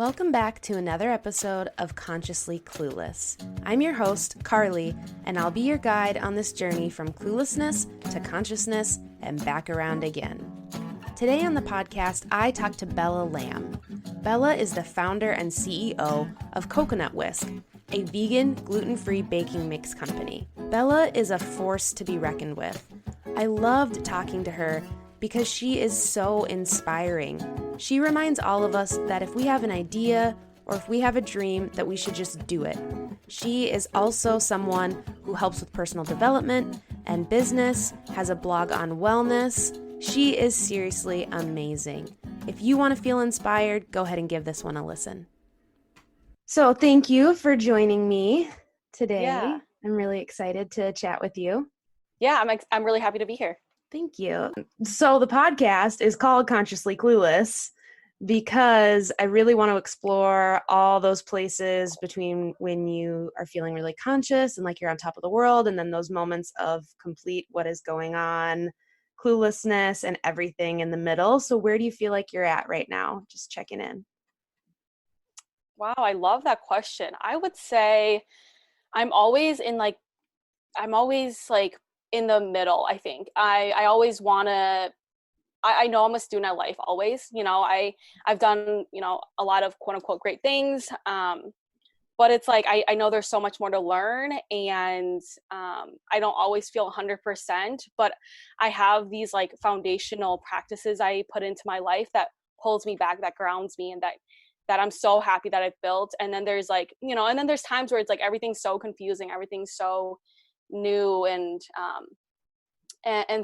Welcome back to another episode of Consciously Clueless. I'm your host, Carly, and I'll be your guide on this journey from cluelessness to consciousness and back around again. Today on the podcast, I talk to Bella Lamb. Bella is the founder and CEO of Coconut Whisk, a vegan, gluten-free baking mix company. Bella is a force to be reckoned with. I loved talking to her because she is so inspiring. She reminds all of us that if we have an idea or if we have a dream, that we should just do it. She is also someone who helps with personal development and business, has a blog on wellness. She is seriously amazing. If you want to feel inspired, go ahead and give this one a listen. So thank you for joining me today. Yeah. I'm really excited to chat with you. Yeah, I'm really happy to be here. Thank you. So the podcast is called Consciously Clueless because I really want to explore all those places between when you are feeling really conscious and like you're on top of the world, and then those moments of complete what is going on, cluelessness, and everything in the middle. So where do you feel like you're at right now? Just checking in. Wow, I love that question. I would say I'm always like in the middle, I think. I always want to, I know I'm a student at life always, I've done, a lot of quote unquote great things. But it's like, I know there's so much more to learn, and I don't always feel 100%, but I have these like foundational practices I put into my life that pulls me back, that grounds me, and that I'm so happy that I've built. And then there's like, and then there's times where it's like everything's so confusing, everything's so new, and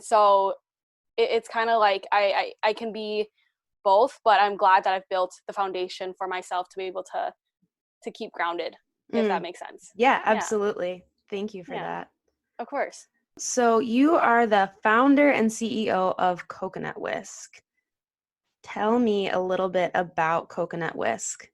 so it's kind of like I can be both, but I'm glad that I've built the foundation for myself to be able to keep grounded, if that makes sense. Yeah, absolutely. Thank you for Yeah. that. Of course. So you are the founder and CEO of Coconut Whisk. Tell me a little bit about Coconut Whisk.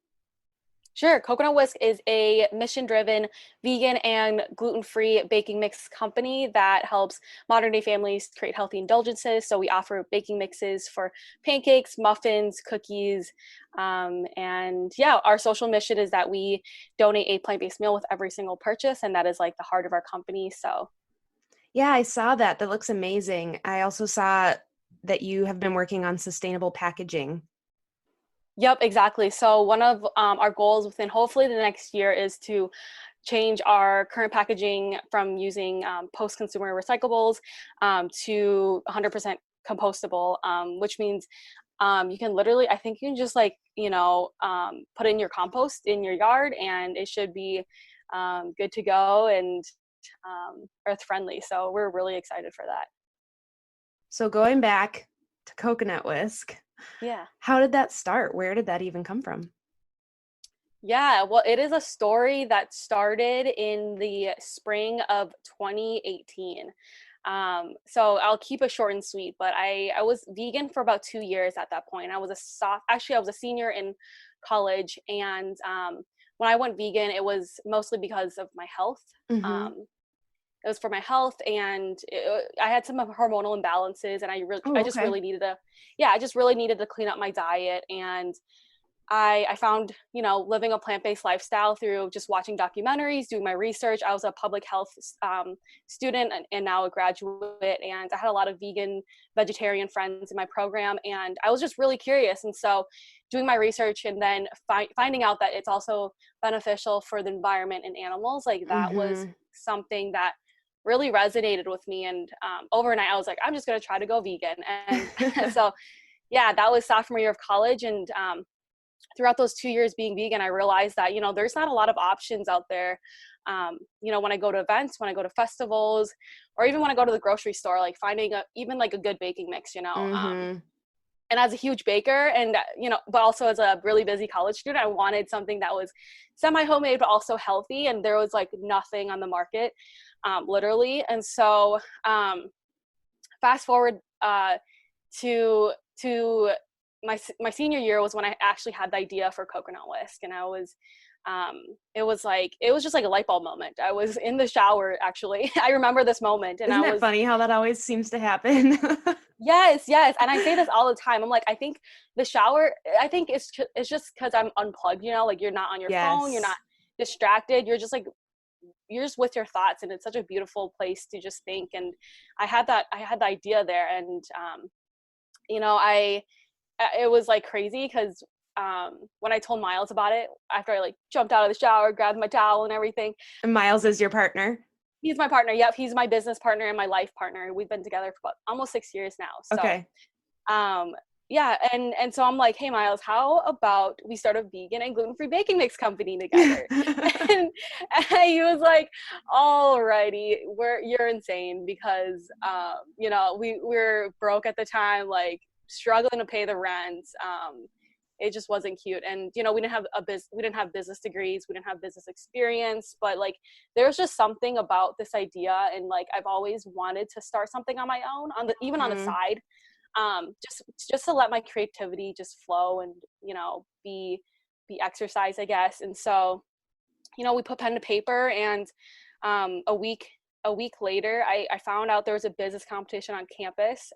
Sure. Coconut Whisk is a mission-driven vegan and gluten-free baking mix company that helps modern-day families create healthy indulgences. So we offer baking mixes for pancakes, muffins, cookies, and yeah, our social mission is that we donate a plant-based meal with every single purchase, and that is like the heart of our company. So Yeah, I saw that. That looks amazing. I also saw that you have been working on sustainable packaging. Yep, exactly. So one of our goals within hopefully the next year is to change our current packaging from using post-consumer recyclables to 100% compostable, which means you can literally, I think you can just like, put in your compost in your yard, and it should be good to go and earth friendly. So we're really excited for that. So going back to Coconut Whisk, Yeah. how did that start? Where did that even come from? Yeah, well, it is a story that started in the spring of 2018. So I'll keep it short and sweet, but I was vegan for about 2 years at that point. I was a senior in college, and when I went vegan, it was mostly because of my health. Mm-hmm. It was for my health, and I had some hormonal imbalances, and I just really needed to clean up my diet. And I found, living a plant-based lifestyle through just watching documentaries, doing my research. I was a public health student and now a graduate, and I had a lot of vegan, vegetarian friends in my program, and I was just really curious. And so doing my research and then finding out that it's also beneficial for the environment and animals, like that was something that really resonated with me. And overnight, I was like, I'm just going to try to go vegan. And so, yeah, that was sophomore year of college. And throughout those 2 years being vegan, I realized that, there's not a lot of options out there. When I go to events, when I go to festivals, or even when I go to the grocery store, like finding even like a good baking mix, and as a huge baker and, but also as a really busy college student, I wanted something that was semi-homemade, but also healthy. And there was like nothing on the market, literally. And so fast forward to my senior year was when I actually had the idea for Coconut Whisk. And I was it was just like a light bulb moment. I was in the shower, actually. I remember this moment, and Isn't it funny how that always seems to happen? Yes, yes. And I say this all the time. I'm like, I think the shower, I think it's just because I'm unplugged, like you're not on your phone, you're not Yes. distracted, you're just with your thoughts, and it's such a beautiful place to just think. And I had the idea there, and I it was like crazy because when I told Miles about it, after I like jumped out of the shower, grabbed my towel and everything. And Miles is your partner? He's my partner. Yep, he's my business partner and my life partner. We've been together for about almost 6 years now. So Okay. yeah, and so I'm like, hey Miles, how about we start a vegan and gluten-free baking mix company together? and, and he was like, alrighty, you're insane, because we're broke at the time, like struggling to pay the rent. It just wasn't cute, and we didn't have business degrees, we didn't have business experience, but like there's just something about this idea, and like I've always wanted to start something on my own, on the side, just to let my creativity just flow and be exercise, I guess. And so we put pen to paper, and a week later I found out there was a business competition on campus.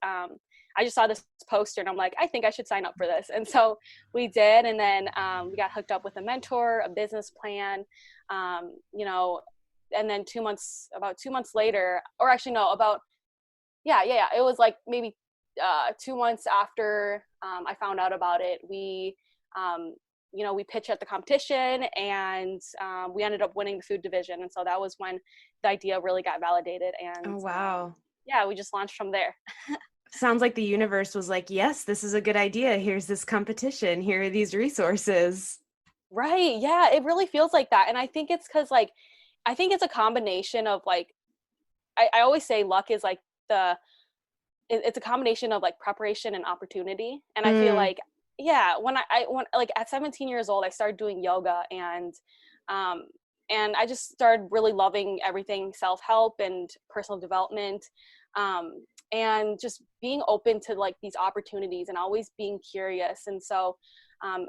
I just saw this poster, and I'm like, I think I should sign up for this. And so we did, and then we got hooked up with a mentor, a business plan, and then about 2 months later, or actually no, about yeah, it was like maybe 2 months after I found out about it, we pitched at the competition, and we ended up winning the food division. And so that was when the idea really got validated. And Oh, wow. yeah, we just launched from there. Sounds like the universe was like, yes, this is a good idea. Here's this competition. Here are these resources. Right. Yeah, it really feels like that. And I think it's because I think it's a combination of like, I always say luck is like it's a combination of like preparation and opportunity. And I feel like, yeah, when like at 17 years old, I started doing yoga, and I just started really loving everything self-help and personal development, and just being open to like these opportunities and always being curious. And so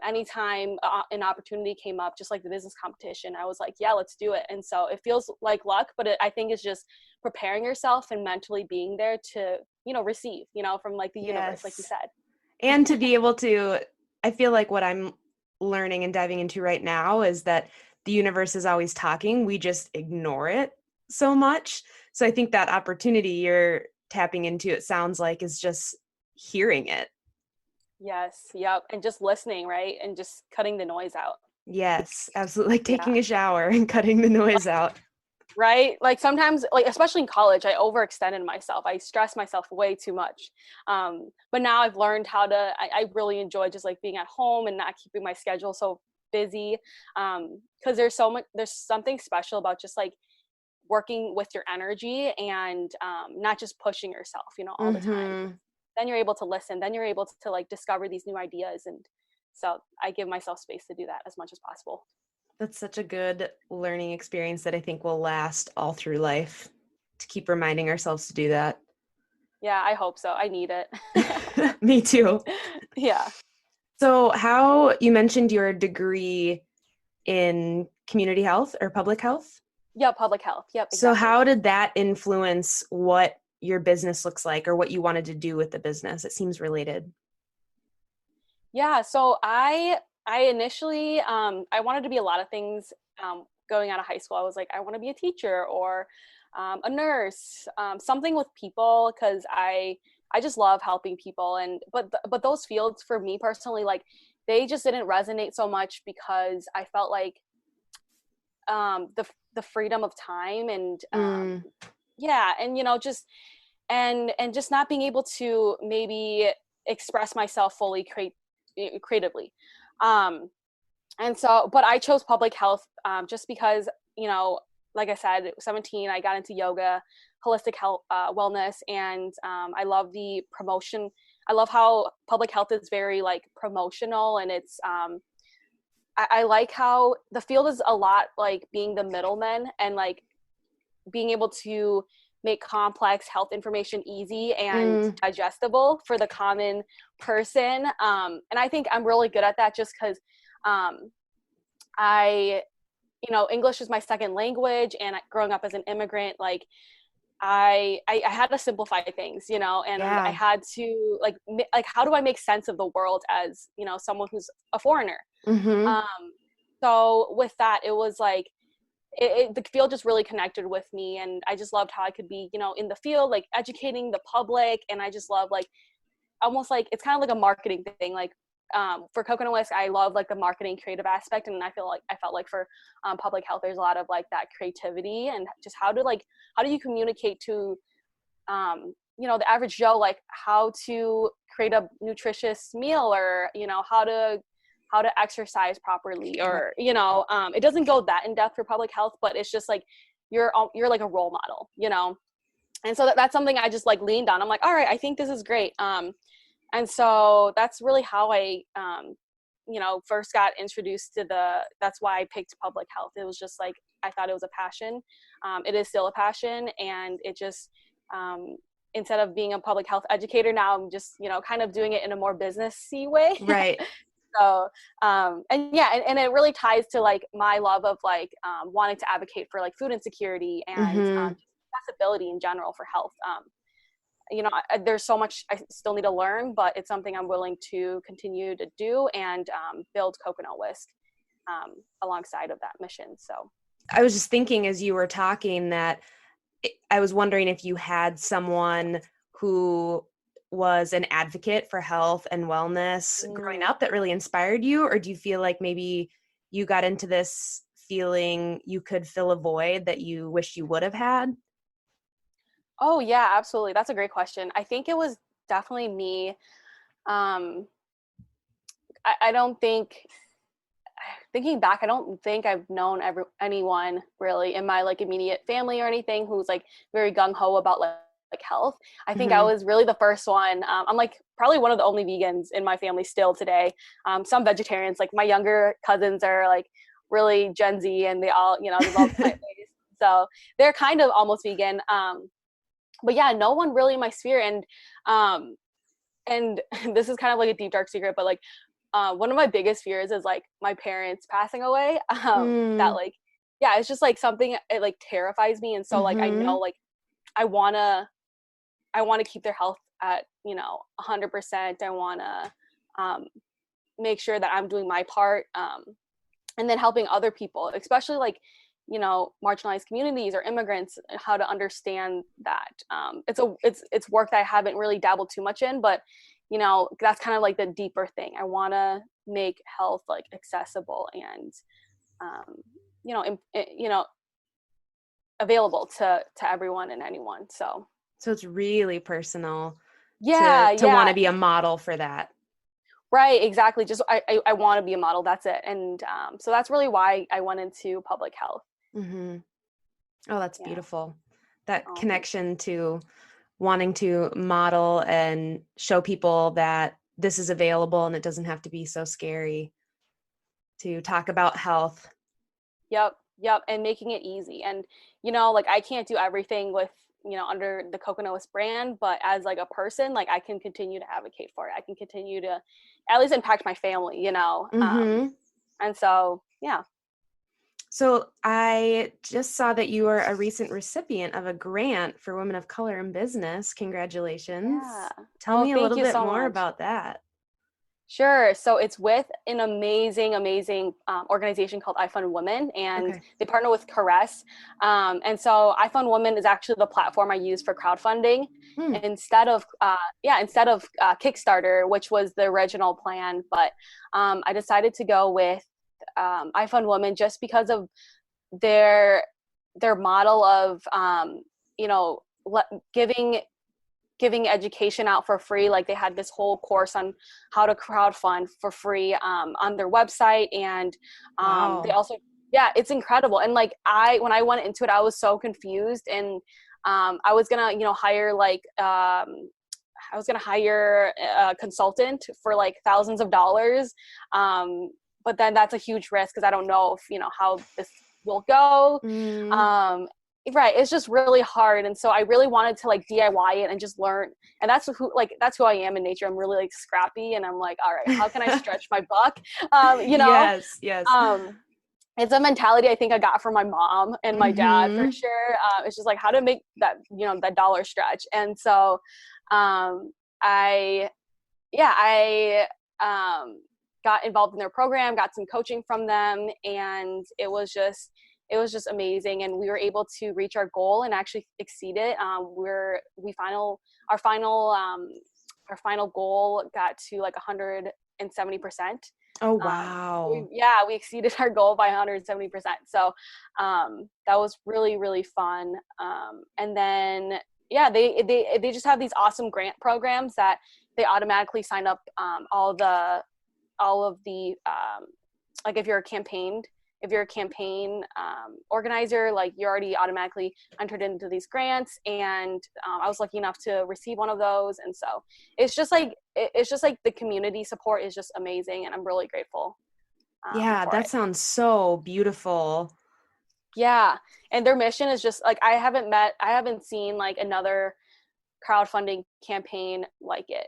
anytime an opportunity came up, just like the business competition, I was like, yeah, let's do it. And so it feels like luck, but I think it's just preparing yourself and mentally being there to receive from like the universe, like you said. And to be able to, I feel like what I'm learning and diving into right now is that the universe is always talking. We just ignore it so much. So I think that opportunity you're tapping into, it sounds like, is just hearing it. Yes. Yep. And just listening, right? And just cutting the noise out. Yes, absolutely. Like Yeah. taking a shower and cutting the noise out. Right? Like sometimes, like especially in college, I overextended myself. I stressed myself way too much. But now I've learned how to, I really enjoy just like being at home and not keeping my schedule so busy. Because there's something special about just like working with your energy, and not just pushing yourself, all the time. Then you're able to listen. Then you're able to like discover these new ideas. And so I give myself space to do that as much as possible. That's such a good learning experience that I think will last all through life, to keep reminding ourselves to do that. Yeah, I hope so. I need it. Me too. Yeah. So how, you mentioned your degree in community health or public health? Yeah, public health. Yep, So exactly. how did that influence what your business looks like, or what you wanted to do with the business? It seems related. Yeah, so I initially I wanted to be a lot of things going out of high school. I was like, I want to be a teacher, or a nurse, something with people, because I just love helping people. And but those fields for me personally, like they just didn't resonate so much, because I felt like the freedom of time, and yeah, and just and just not being able to maybe express myself fully creatively. And so, but I chose public health just because, like I said, at 17, I got into yoga, holistic health, wellness, and I love the promotion. I love how public health is very like promotional, and it's I like how the field is a lot like being the middleman, and like being able to make complex health information easy and digestible for the common person. And I think I'm really good at that, just because I, English is my second language, and growing up as an immigrant, like I had to simplify things, and I Yeah. had to like how do I make sense of the world as, someone who's a foreigner. Mm-hmm. So with that, it was like the field just really connected with me, and I just loved how I could be, in the field, like educating the public. And I just love, like, almost like it's kind of like a marketing thing. Like, for Coconut Whisk, I love like the marketing creative aspect, and I felt like for public health, there's a lot of like that creativity, and just how do you communicate to the average Joe, like how to create a nutritious meal, or how to exercise properly, or it doesn't go that in depth for public health, but it's just like you're like a role model, and so that's something I just like leaned on. I'm like, all right, I think this is great. And so that's really how I first got introduced to that's why I picked public health. It was just like I thought it was a passion. It is still a passion, and it just instead of being a public health educator, now I'm just kind of doing it in a more businessy way. Right. So and it really ties to like my love of like wanting to advocate for like food insecurity and Mm-hmm. accessibility in general for health. There's so much I still need to learn, but it's something I'm willing to continue to do, and build Coconut Whisk alongside of that mission. So I was just thinking as you were talking that I was wondering if you had someone who was an advocate for health and wellness growing up that really inspired you, or do you feel like maybe you got into this feeling you could fill a void that you wish you would have had? Oh yeah, absolutely. That's a great question. I think it was definitely me. I don't think, thinking back, I don't think I've known anyone really in my like immediate family or anything who's like very gung ho about like health. I think I Mm-hmm. was really the first one. I'm like probably one of the only vegans in my family still today. Some vegetarians, like my younger cousins, are like really Gen Z, and they all they love plant-based, so they're kind of almost vegan. But yeah, no one really in my sphere. And this is kind of like a deep dark secret, but like one of my biggest fears is like my parents passing away. That Mm. like yeah, it's just like something, it like terrifies me. And so like I know Mm-hmm. like I wanna I want to keep their health at 100%. I want to make sure that I'm doing my part, and then helping other people, especially like marginalized communities or immigrants, how to understand that. It's work that I haven't really dabbled too much in, but that's kind of like the deeper thing. I want to make health like accessible and um, available to everyone and anyone. So it's really personal Yeah, to want yeah. to be a model for that. Right, exactly. Just I want to be a model. That's it. And so that's really why I went into public health. Mm-hmm. Oh, that's Yeah. beautiful. That Oh, thanks. connection to wanting to model and show people that this is available and it doesn't have to be so scary to talk about health. Yep, yep. And making it easy. And like I can't do everything with under the Coconut Whisk brand, but as like a person, like I can continue to advocate for it. I can continue to at least impact my family. Mm-hmm. And so yeah. So I just saw that you are a recent recipient of a grant for women of color in business. Yeah. Congratulations. Tell Oh, me a thank little you bit so more much. about that. Sure. So it's with an amazing, amazing organization called iFund Women, and Okay. they partner with Caress. And so iFund Women is actually the platform I use for crowdfunding Hmm. instead of Kickstarter, which was the original plan. But I decided to go with iFund Women just because of their model of you know giving education out for free. Like they had this whole course on how to crowdfund for free on their website. And they Wow. also, yeah, it's incredible. And like when I went into it, I was so confused. And I was gonna, hire like, I was gonna hire a consultant for like thousands of dollars. But then that's a huge risk because I don't know if, how this will go. Mm. Um, right, it's just really hard. And so I really wanted to like DIY it and just learn. And that's who I am in nature. I'm really like scrappy, and I'm like, all right, how can I stretch my buck? Yes, yes. um it's a mentality I think I got from my mom and my dad for sure. It's just like how to make that, that dollar stretch. And so I got involved in their program, got some coaching from them, and it was just amazing. And we were able to reach our goal and actually exceed it. Our final goal got to like 170%. Oh, wow. We exceeded our goal by 170%. So that was really, really fun. And then, they just have these awesome grant programs that they automatically sign up all of the like if you're a campaign organizer, like you're already automatically entered into these grants. And I was lucky enough to receive one of those. And so it's just like the community support is just amazing, and I'm really grateful. That sounds so beautiful. Yeah, and their mission is just like I haven't seen like another crowdfunding campaign like it,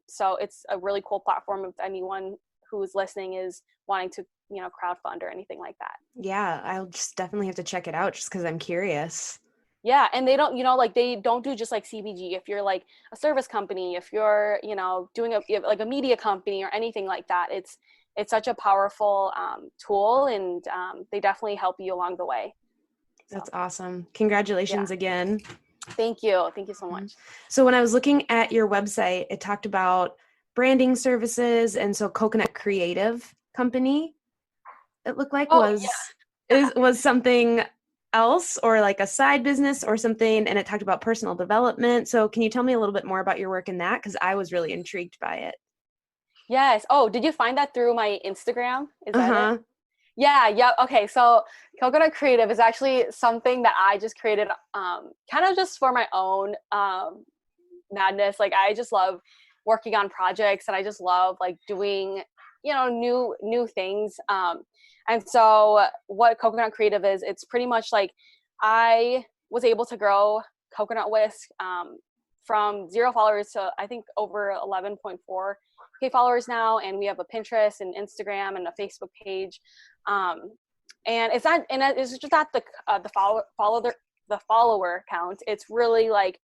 so it's a really cool platform if anyone who's listening is wanting to crowdfund or anything like that. I'll just definitely have to check it out just because I'm curious. And they don't they don't do just like CBG. If you're like a service company, if you're doing like a media company or anything like that, it's such a powerful tool, and they definitely help you along the way. That's awesome. Congratulations again. Thank you so much. So when I was looking at your website, it talked about branding services, and so Coconut Creative Company, it looked like was something else, or like a side business or something, and it talked about personal development. So can you tell me a little bit more about your work in that? Because I was really intrigued by it. Yes. Oh, did you find that through my Instagram? Is that it? Yeah. Okay. So Coconut Creative is actually something that I just created kind of just for my own madness. Like I just love working on projects, and I just love like doing, new things. And so what Coconut Creative is, it's pretty much like I was able to grow Coconut Whisk from 0 followers to I think over 11.4K followers now. And we have a Pinterest and Instagram and a Facebook page. And it's just not the follower count. It's really like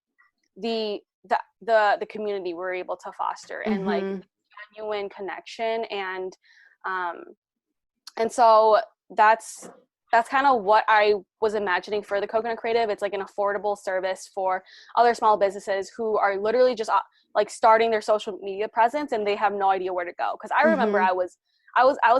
the community we're able to foster, and like genuine connection. And so that's kind of what I was imagining for the Coconut Creative. It's like an affordable service for other small businesses who are literally just like starting their social media presence, and they have no idea where to go. Because I remember I was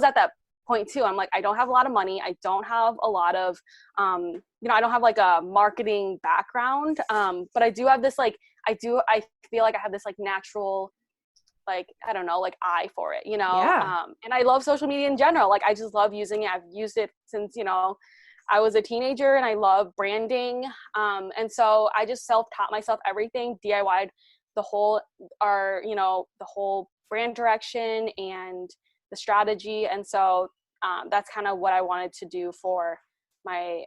at that point too. I'm like, I don't have a lot of money. I don't have a lot of, I don't have like a marketing background. But I do have this like, I feel like I have this like natural, like, I don't know, like eye for it, and I love social media in general. Like, I just love using it. I've used it since, I was a teenager, and I love branding. And so I just self-taught myself everything, DIY'd the whole brand direction and the strategy. And so that's kind of what I wanted to do for my,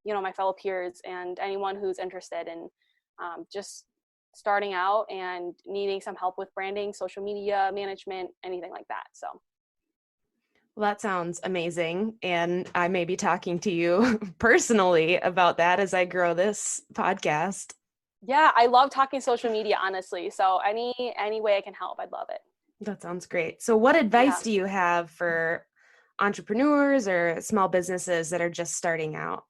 my fellow peers and anyone who's interested in just starting out and needing some help with branding, social media management, anything like that. So. Well, that sounds amazing. And I may be talking to you personally about that as I grow this podcast. Yeah, I love talking social media, honestly. So any way I can help, I'd love it. That sounds great. So what advice do you have for entrepreneurs or small businesses that are just starting out?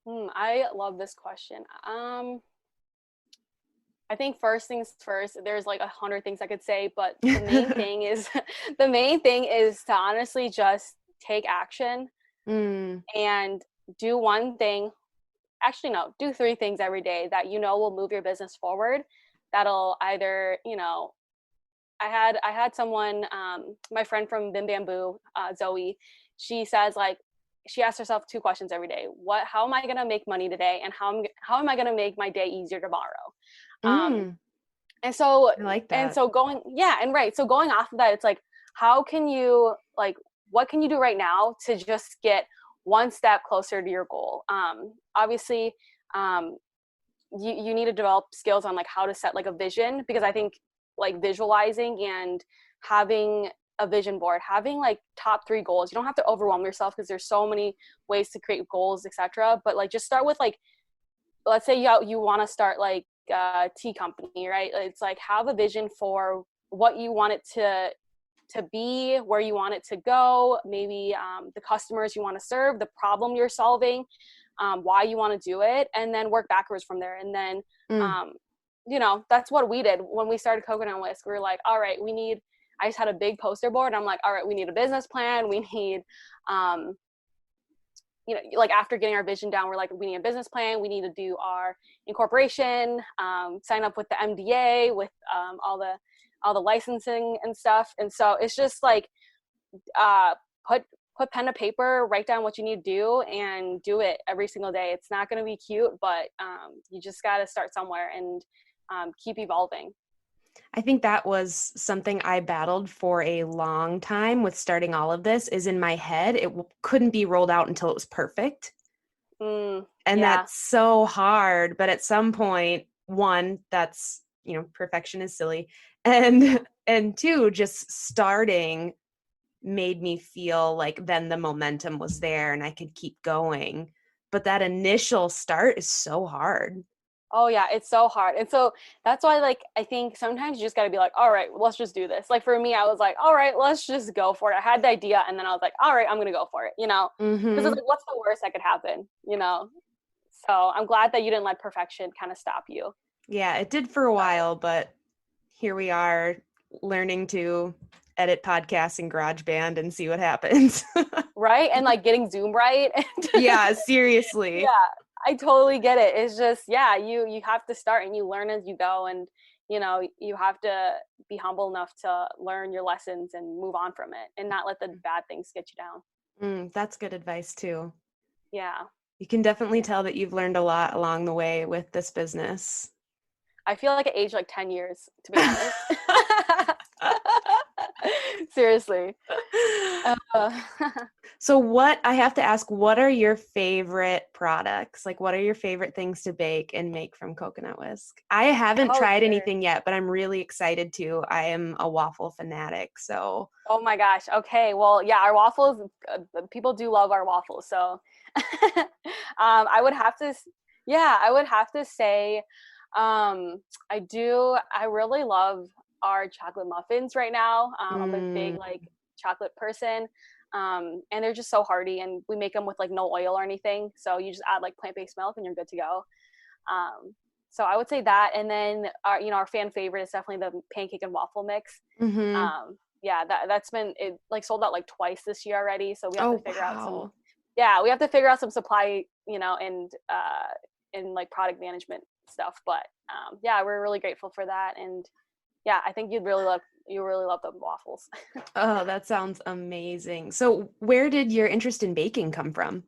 I love this question. I think first things first, there's like 100 things I could say, but the main thing is to honestly just take action and do one thing. Actually, no, do 3 things every day that will move your business forward. That'll either, I had someone, my friend from Bim Bamboo, Zoe, she says like, she asks herself 2 questions every day. How am I going to make money today? And how am I going to make my day easier tomorrow? And so, I like that. And so going off of that, it's like, what can you do right now to just get one step closer to your goal? Obviously, you need to develop skills on like how to set like a vision, because I think like visualizing and having a vision board, having like top 3 goals. You don't have to overwhelm yourself because there's so many ways to create goals, etc. But like just start with like, let's say you want to start like a tea company, right? It's like have a vision for what you want it to be, where you want it to go, maybe the customers you want to serve, the problem you're solving, why you want to do it, and then work backwards from there. And then that's what we did when we started Coconut Whisk. We were like, all right, I just had a big poster board. I'm like, all right, we need a business plan. We need, like after getting our vision down, we're like, we need a business plan. We need to do our incorporation, sign up with the MDA, with all the licensing and stuff. And so it's just like, put pen to paper, write down what you need to do, and do it every single day. It's not going to be cute, but you just got to start somewhere and keep evolving. I think that was something I battled for a long time with starting all of this, is in my head, it couldn't be rolled out until it was perfect. And that's so hard. But at some point, one, that's, perfection is silly. And two, just starting made me feel like then the momentum was there and I could keep going. But that initial start is so hard. Oh yeah, it's so hard. And so that's why, like, I think sometimes you just got to be like, all right, let's just do this. Like for me, I was like, all right, let's just go for it. I had the idea and then I was like, all right, I'm going to go for it, because it's like, what's the worst that could happen, So I'm glad that you didn't let perfection kind of stop you. Yeah, it did for a while, but here we are learning to edit podcasts in GarageBand and see what happens. Right? And like getting Zoom right. Yeah, seriously. Yeah, I totally get it. It's just, you have to start and you learn as you go. And, you have to be humble enough to learn your lessons and move on from it and not let the bad things get you down. That's good advice too. Yeah. You can definitely tell that you've learned a lot along the way with this business. I feel like I aged like 10 years, to be honest. Seriously. So I have to ask, what are your favorite products? Like, what are your favorite things to bake and make from Coconut Whisk? I haven't tried anything yet, but I'm really excited to. I am a waffle fanatic, so. Oh my gosh. Okay. Well, yeah, our waffles, people do love our waffles. So I would have to say, I really love our chocolate muffins right now. I'm a big like chocolate person. And they're just so hearty, and we make them with like no oil or anything. So you just add like plant-based milk and you're good to go. So I would say that. And then our fan favorite is definitely the pancake and waffle mix. That's been like sold out like twice this year already. So we have to figure out some supply, and like product management stuff. But we're really grateful for that. And I think you really love the waffles. Oh, that sounds amazing. So where did your interest in baking come from?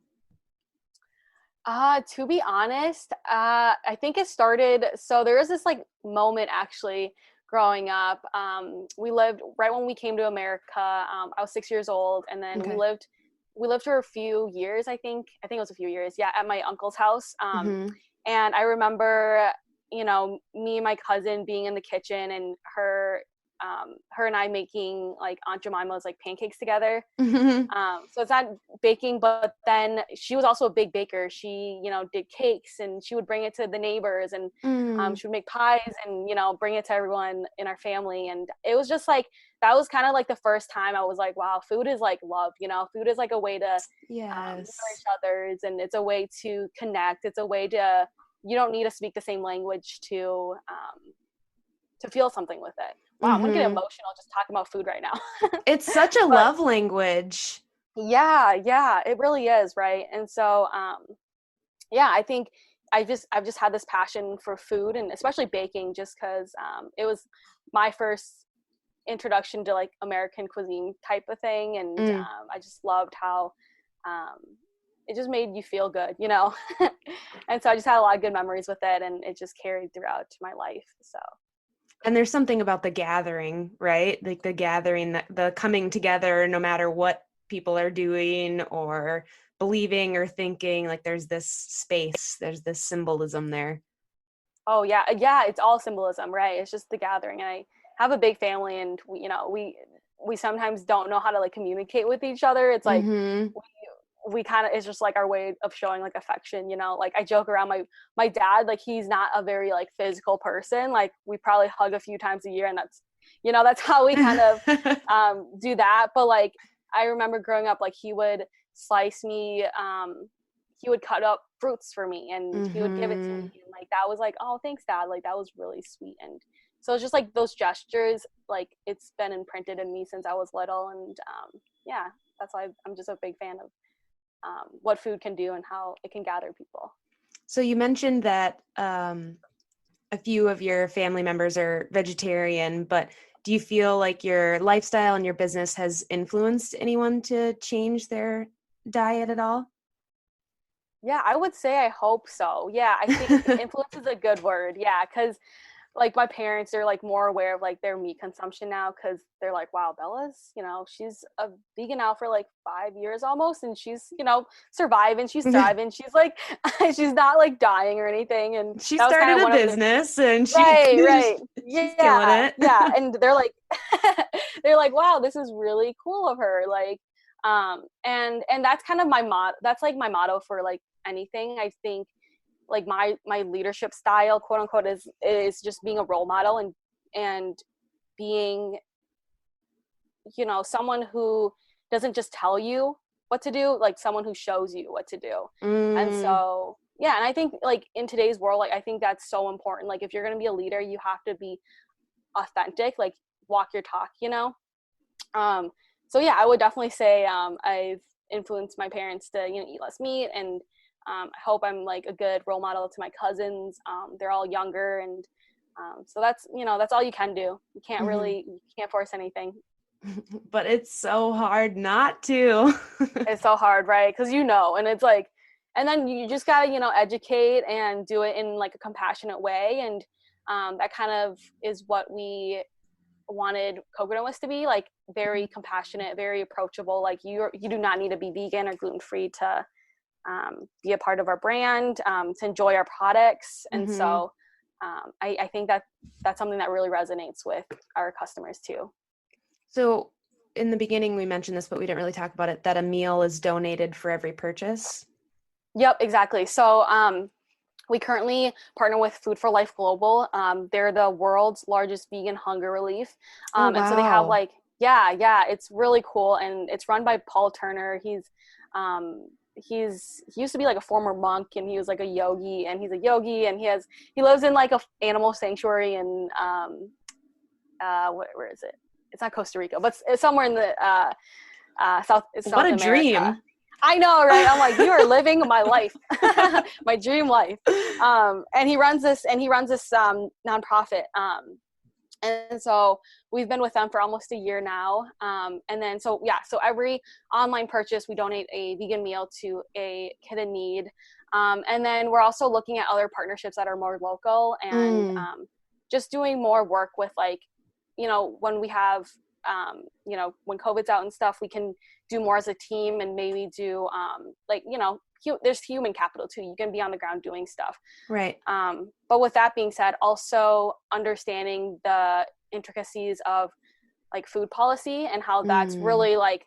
To be honest, I think it started, so there was this like moment actually growing up. We lived right when we came to America. I was 6 years old, and then we lived for a few years. I think it was a few years. Yeah. At my uncle's house. And I remember, me and my cousin being in the kitchen, and her and I making like Aunt Jemima's like pancakes together. So it's not baking, but then she was also a big baker. She, did cakes, and she would bring it to the neighbors, and she would make pies and, bring it to everyone in our family. And it was just like, that was kind of like the first time I was like, wow, food is like love, food is like a way to nourish others, and it's a way to connect. It's a way to, you don't need to speak the same language to feel something with it. Wow, I'm gonna get emotional just talking about food right now. It's such a love language. Yeah, it really is, right? And so, I think I've just had this passion for food, and especially baking, just because it was my first introduction to like American cuisine type of thing, and I just loved how it just made you feel good, And so I just had a lot of good memories with it, and it just carried throughout my life. So. And there's something about the gathering, right? Like the gathering, the coming together, no matter what people are doing or believing or thinking, like there's this space, there's this symbolism there. Oh yeah, it's all symbolism, right? It's just the gathering. And I have a big family, and we we sometimes don't know how to like communicate with each other. It's like we kind of, it's just like our way of showing like affection, you know. Like I joke around, my dad, like he's not a very like physical person. Like we probably hug a few times a year, and that's, you know, that's how we kind of do that. But like I remember growing up, like he would slice me, he would cut up fruits for me, and he would give it to me, and like that was like, oh, thanks, Dad. Like that was really sweet. And so it's just like those gestures, like it's been imprinted in me since I was little. And yeah, that's why I'm just a big fan of what food can do and how it can gather people. So you mentioned that a few of your family members are vegetarian, but do you feel like your lifestyle and your business has influenced anyone to change their diet at all? Yeah, I would say I hope so. Yeah, I think influence is a good word. Yeah, because like my parents are like more aware of like their meat consumption now, because they're like, wow, Bella's, you know, she's a vegan now for like 5 years almost, and she's, you know, surviving, she's thriving, she's like she's not like dying or anything. And she that was kind started of a one of business and right she's killing it. yeah, and they're like they're like, wow, this is really cool of her. Like and that's kind of my motto, that's like my motto for like anything. I think like my leadership style, quote unquote, is just being a role model, and being, you know, someone who doesn't just tell you what to do, like someone who shows you what to do. And so yeah, and I think like in today's world, like I think that's so important. Like if you're going to be a leader, you have to be authentic, like walk your talk, you know. So yeah, I would definitely say I've influenced my parents to, you know, eat less meat, and I hope I'm like a good role model to my cousins. They're all younger, and so that's, you know, that's all you can do. You can't really, you can't force anything. But it's so hard not to. It's so hard, right? Because, you know, and it's like, and then you just gotta, you know, educate and do it in like a compassionate way. And that kind of is what we wanted Coconut Whisk to be, like very compassionate, very approachable. Like you do not need to be vegan or gluten-free to be a part of our brand, to enjoy our products. And so I think that's something that really resonates with our customers too. So in the beginning, we mentioned this, but we didn't really talk about it, that a meal is donated for every purchase. Yep, exactly. So we currently partner with Food for Life Global. They're the world's largest vegan hunger relief. Oh, wow. And so they have like, yeah, it's really cool. And it's run by Paul Turner. He used to be like a former monk, and he was like a yogi, and he's a yogi, and he lives in like a animal sanctuary in where is it? It's not Costa Rica, but it's somewhere in the South America. Dream. I know, right? I'm like, you are living my life, my dream life. And he runs this nonprofit. And so we've been with them for almost a year now. And then, so every online purchase, we donate a vegan meal to a kid in need. And then we're also looking at other partnerships that are more local, and just doing more work with, like, you know, when we have, you know, when COVID's out and stuff, we can do more as a team, and maybe do like, you know, there's human capital too. You can be on the ground doing stuff. Right. But with that being said, also understanding the intricacies of like food policy, and how that's really like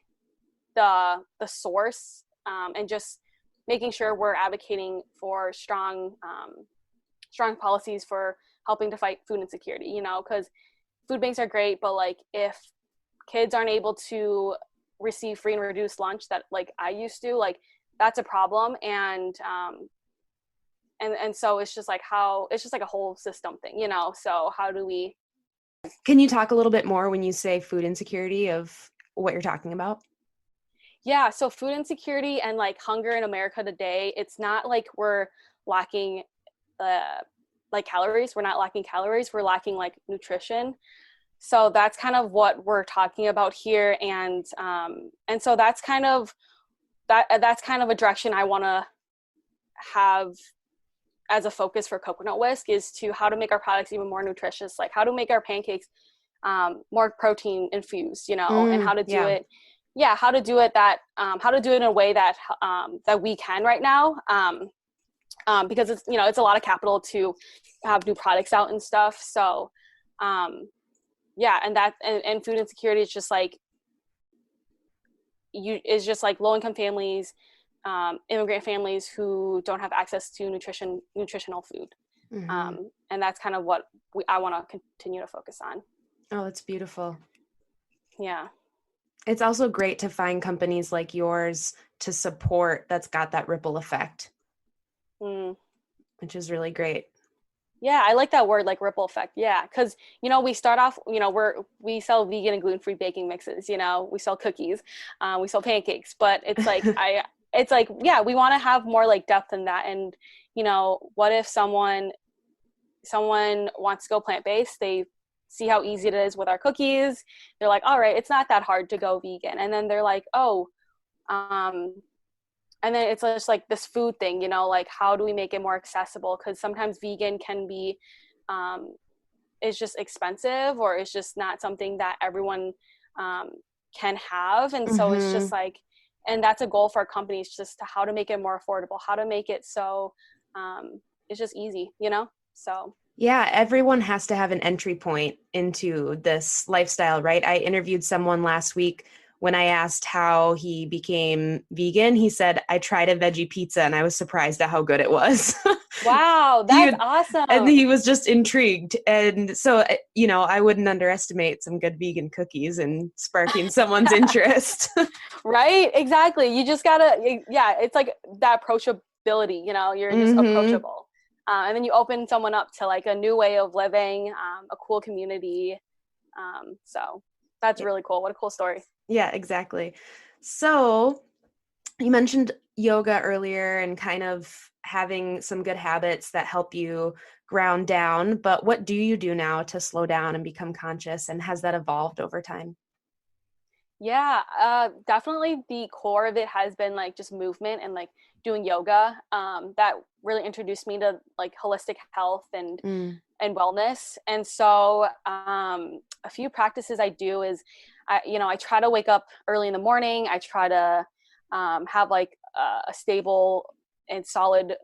the source, and just making sure we're advocating for strong policies for helping to fight food insecurity, you know, because food banks are great, but like if kids aren't able to receive free and reduced lunch that like I used to, like that's a problem. And so it's just like it's just like a whole system thing, you know. So how do we? Can you talk a little bit more when you say food insecurity of what you're talking about? Yeah, so food insecurity and like hunger in America today, it's not like we're lacking like calories. We're not lacking calories. We're lacking like nutrition. So that's kind of what we're talking about here. And so that's kind of a direction I want to have as a focus for Coconut Whisk, is to how to make our products even more nutritious, like how to make our pancakes more protein infused, you know, and how to do it. Yeah, how to do it in a way that that we can right now, because it's, you know, it's a lot of capital to have new products out and stuff. So yeah, and food insecurity is just like is just like low-income families, immigrant families who don't have access to nutritional food. Mm-hmm. And that's kind of what I want to continue to focus on. Oh, that's beautiful. Yeah. It's also great to find companies like yours to support that's got that ripple effect, which is really great. Yeah, I like that word, like ripple effect. Yeah, because, we start off, we sell vegan and gluten-free baking mixes, we sell cookies, we sell pancakes, but it's like, yeah, we want to have more like depth in that. And, what if someone wants to go plant-based, they see how easy it is with our cookies. They're like, all right, it's not that hard to go vegan. And then they're like, oh, and then it's just like this food thing, like how do we make it more accessible? Because sometimes vegan can be, is just expensive, or it's just not something that everyone can have. And so it's just like, and that's a goal for our companies, just to how to make it more affordable, how to make it so it's just easy, so. Yeah, everyone has to have an entry point into this lifestyle, right? I interviewed someone last week. When I asked how he became vegan, he said, I tried a veggie pizza and I was surprised at how good it was. Wow, that's awesome. And he was just intrigued. And so, I wouldn't underestimate some good vegan cookies and sparking someone's interest. Right? Exactly. You just gotta, yeah, it's like that approachability, you're just approachable. And then you open someone up to like a new way of living, a cool community. So that's really cool. What a cool story. Yeah, exactly. So you mentioned yoga earlier and kind of having some good habits that help you ground down, but what do you do now to slow down and become conscious? And has that evolved over time? Yeah, definitely the core of it has been like just movement and like doing yoga. That really introduced me to like holistic health and wellness. And so a few practices I do is, I try to wake up early in the morning. I try to have like a stable and solid,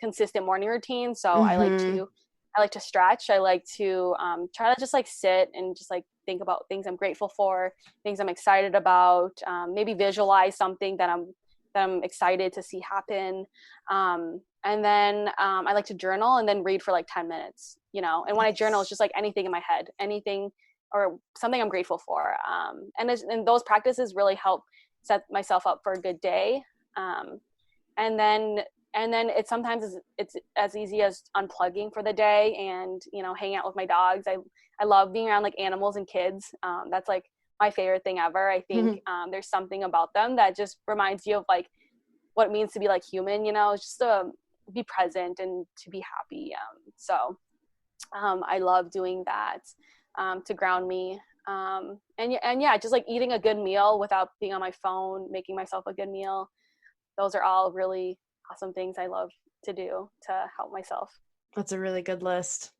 consistent morning routine. So I like to stretch. I like to try to just like sit and just like think about things I'm grateful for, things I'm excited about, maybe visualize something that I'm excited to see happen. And then I like to journal and then read for like 10 minutes, and when I journal, it's just like anything in my head, anything or something I'm grateful for. And those practices really help set myself up for a good day. And then it's sometimes it's as easy as unplugging for the day and, hanging out with my dogs. I love being around like animals and kids. That's like my favorite thing ever. I think there's something about them that just reminds you of like what it means to be like human, just to be present and to be happy. So I love doing that to ground me. And yeah, just like eating a good meal without being on my phone, making myself a good meal. Those are all really awesome things I love to do to help myself. That's a really good list.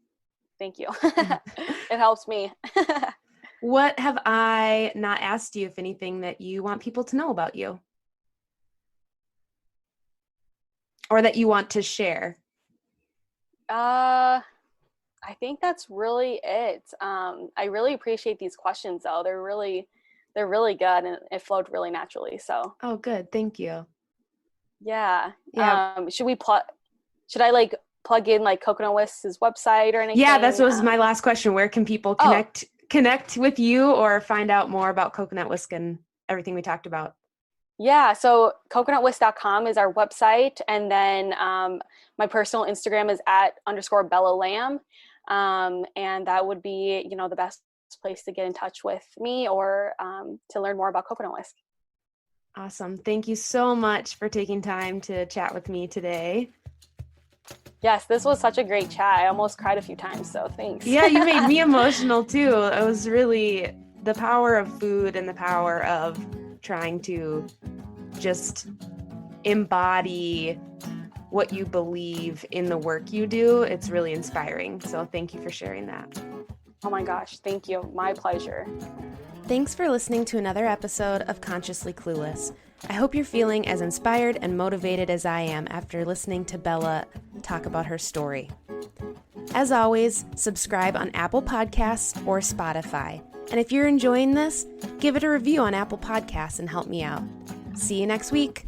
Thank you. It helps me. What have I not asked you, if anything, that you want people to know about you? Or that you want to share? I think that's really it. I really appreciate these questions though. They're really good and it flowed really naturally. So. Oh, good. Thank you. Yeah. Should I like plug in like Coconut Whisk's website or anything? Yeah, that was my last question. Where can people connect with you or find out more about Coconut Whisk and everything we talked about? Yeah, so coconutwhisk.com is our website. And then my personal Instagram is @_Bella Lamb. And that would be, the best place to get in touch with me or to learn more about Coconut Whisk. Awesome. Thank you so much for taking time to chat with me today. Yes, this was such a great chat. I almost cried a few times, so thanks. Yeah, you made me emotional too. It was really the power of food and the power of trying to just embody what you believe in the work you do. It's really inspiring. So thank you for sharing that. Oh my gosh, thank you. My pleasure. Thanks for listening to another episode of Consciously Clueless. I hope you're feeling as inspired and motivated as I am after listening to Bella talk about her story. As always, subscribe on Apple Podcasts or Spotify. And if you're enjoying this, give it a review on Apple Podcasts and help me out. See you next week.